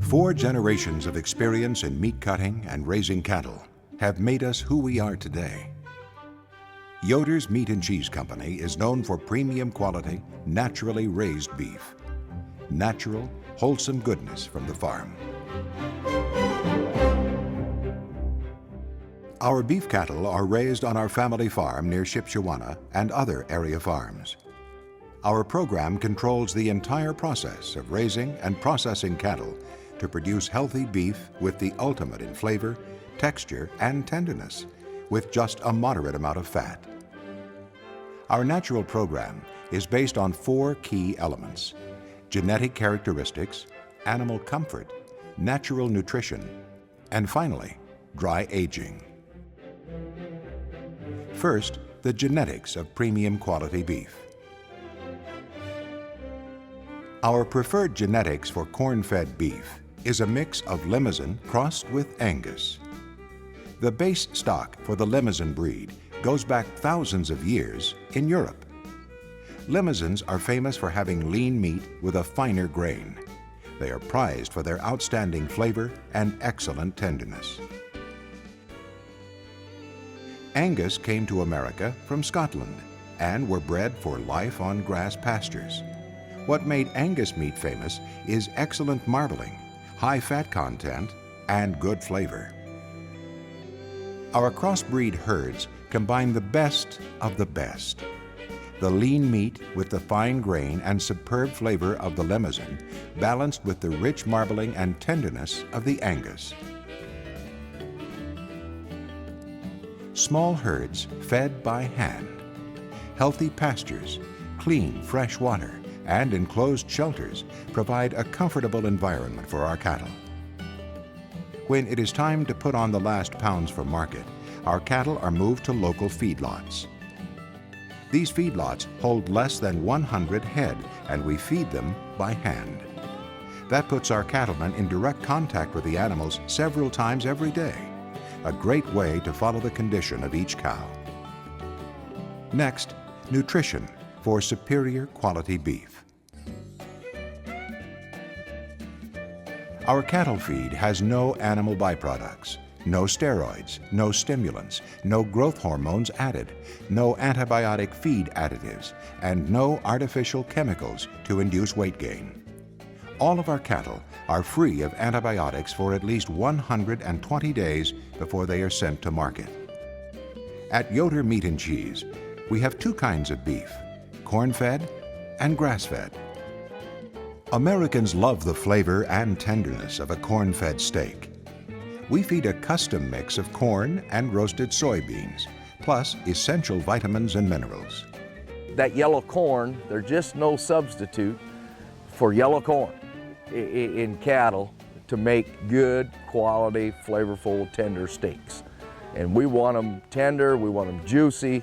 4 generations of experience in meat cutting and raising cattle have made us who we are today. Yoder's Meat and Cheese Company is known for premium quality, naturally raised beef. Natural, wholesome goodness from the farm. Our beef cattle are raised on our family farm near Shipshewana and other area farms. Our program controls the entire process of raising and processing cattle to produce healthy beef with the ultimate in flavor, texture, and tenderness, with just a moderate amount of fat. Our natural program is based on 4 key elements: genetic characteristics, animal comfort, natural nutrition, and finally, dry aging. First, the genetics of premium quality beef. Our preferred genetics for corn-fed beef is a mix of Limousin crossed with Angus. The base stock for the Limousin breed goes back thousands of years in Europe. Limousins are famous for having lean meat with a finer grain. They are prized for their outstanding flavor and excellent tenderness. Angus came to America from Scotland and were bred for life on grass pastures. What made Angus meat famous is excellent marbling, high fat content, and good flavor. Our crossbreed herds combine the best of the best. The lean meat with the fine grain and superb flavor of the Limousin, balanced with the rich marbling and tenderness of the Angus. Small herds fed by hand, healthy pastures, clean, fresh water, and enclosed shelters provide a comfortable environment for our cattle. When it is time to put on the last pounds for market, our cattle are moved to local feedlots. These feedlots hold less than 100 head, and we feed them by hand. That puts our cattlemen in direct contact with the animals several times every day, a great way to follow the condition of each cow. Next, nutrition for superior quality beef. Our cattle feed has no animal byproducts, no steroids, no stimulants, no growth hormones added, no antibiotic feed additives, and no artificial chemicals to induce weight gain. All of our cattle are free of antibiotics for at least 120 days before they are sent to market. At Yoder Meat and Cheese, we have 2 kinds of beef, corn-fed and grass-fed. Americans love the flavor and tenderness of a corn-fed steak. We feed a custom mix of corn and roasted soybeans, plus essential vitamins and minerals. That yellow corn, there's just no substitute for yellow corn in cattle to make good, quality, flavorful, tender steaks. And we want them tender, we want them juicy,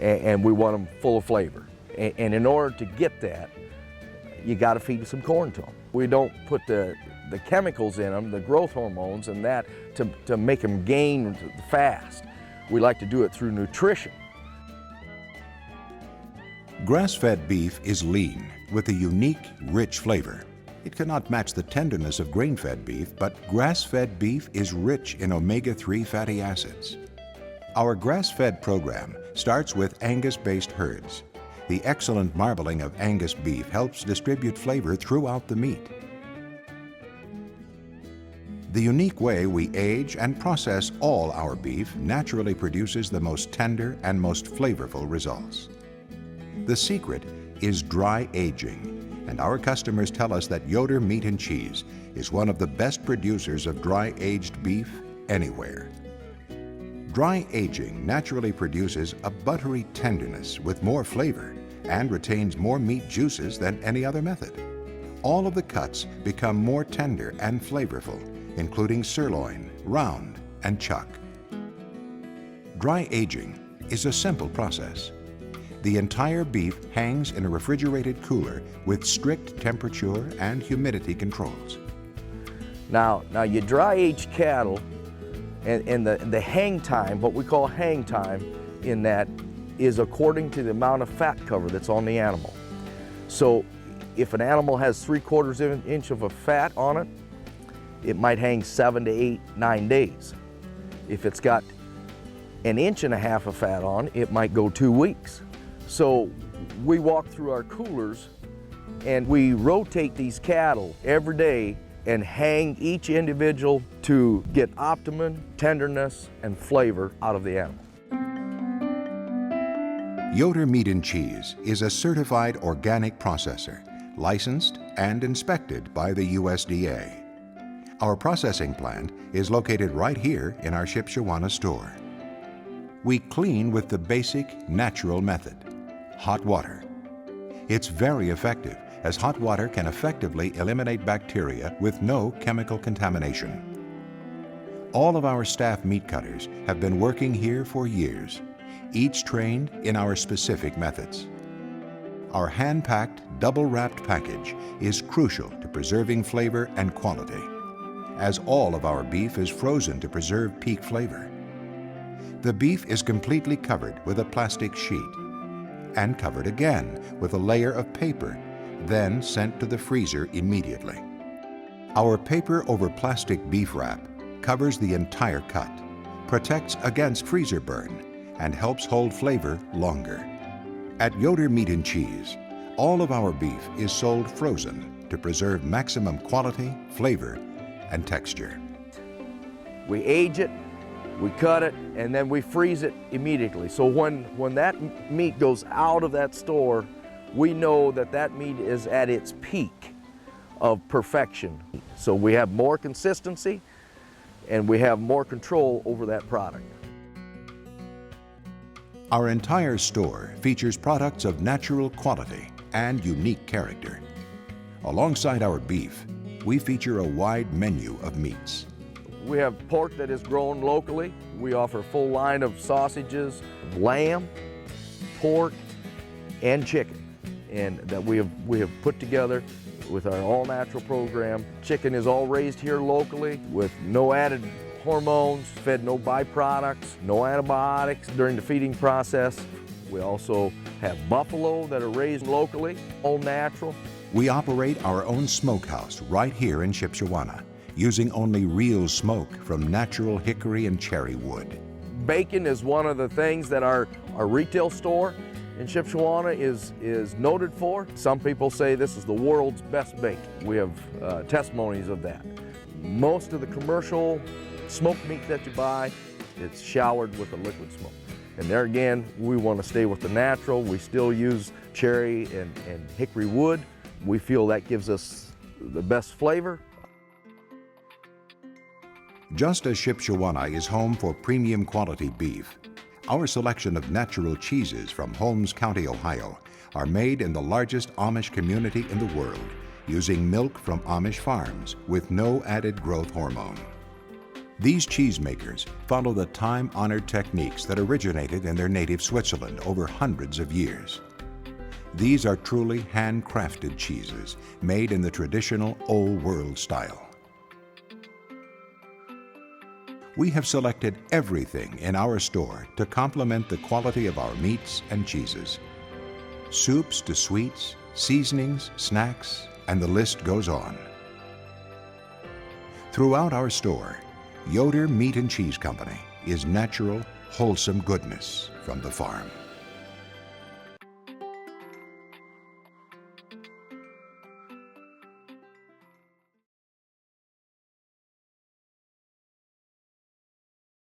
and we want them full of flavor. And in order to get that, you got to feed some corn to them. We don't put the chemicals in them, the growth hormones and that, to make them gain fast. We like to do it through nutrition. Grass-fed beef is lean with a unique, rich flavor. It cannot match the tenderness of grain-fed beef, but grass-fed beef is rich in omega-3 fatty acids. Our grass-fed program starts with Angus-based herds. The excellent marbling of Angus beef helps distribute flavor throughout the meat. The unique way we age and process all our beef naturally produces the most tender and most flavorful results. The secret is dry aging, and our customers tell us that Yoder Meat and Cheese is one of the best producers of dry-aged beef anywhere. Dry aging naturally produces a buttery tenderness with more flavor and retains more meat juices than any other method. All of the cuts become more tender and flavorful, including sirloin, round, and chuck. Dry aging is a simple process. The entire beef hangs in a refrigerated cooler with strict temperature and humidity controls. Now you dry age cattle, and the hang time, what we call hang time in that, is according to the amount of fat cover that's on the animal. So if an animal has 3/4 inch of a fat on it, it might hang 7 to 8, 9 days. If it's got 1.5 inches of fat on, it might go 2 weeks. So we walk through our coolers and we rotate these cattle every day and hang each individual to get optimum tenderness and flavor out of the animal. Yoder Meat and Cheese is a certified organic processor, licensed and inspected by the USDA. Our processing plant is located right here in our Shipshewana store. We clean with the basic natural method, hot water. It's very effective, as hot water can effectively eliminate bacteria with no chemical contamination. All of our staff meat cutters have been working here for years, each trained in our specific methods. Our hand-packed, double-wrapped package is crucial to preserving flavor and quality, as all of our beef is frozen to preserve peak flavor. The beef is completely covered with a plastic sheet and covered again with a layer of paper, then sent to the freezer immediately. Our paper over plastic beef wrap covers the entire cut, protects against freezer burn, and helps hold flavor longer. At Yoder Meat and Cheese, all of our beef is sold frozen to preserve maximum quality, flavor, and texture. We age it, we cut it, and then we freeze it immediately. So when that meat goes out of that store, we know that that meat is at its peak of perfection. So we have more consistency and we have more control over that product. Our entire store features products of natural quality and unique character. Alongside our beef, we feature a wide menu of meats. We have pork that is grown locally. We offer a full line of sausages, lamb, pork, and chicken, and that we have put together with our all-natural program. Chicken is all raised here locally with no added hormones, fed no byproducts, no antibiotics during the feeding process. We also have buffalo that are raised locally, all natural. We operate our own smokehouse right here in Shipshewana, using only real smoke from natural hickory and cherry wood. Bacon is one of the things that our retail store in Shipshewana is noted for. Some people say this is the world's best bacon. We have testimonies of that. Most of the commercial smoked meat that you buy, it's showered with a liquid smoke. And there again, we want to stay with the natural. We still use cherry and hickory wood. We feel that gives us the best flavor. Just as Shipshewana is home for premium quality beef, our selection of natural cheeses from Holmes County, Ohio, are made in the largest Amish community in the world, using milk from Amish farms with no added growth hormone. These cheesemakers follow the time-honored techniques that originated in their native Switzerland over hundreds of years. These are truly handcrafted cheeses made in the traditional Old World style. We have selected everything in our store to complement the quality of our meats and cheeses. Soups to sweets, seasonings, snacks, and the list goes on. Throughout our store, Yoder Meat and Cheese Company is natural, wholesome goodness from the farm.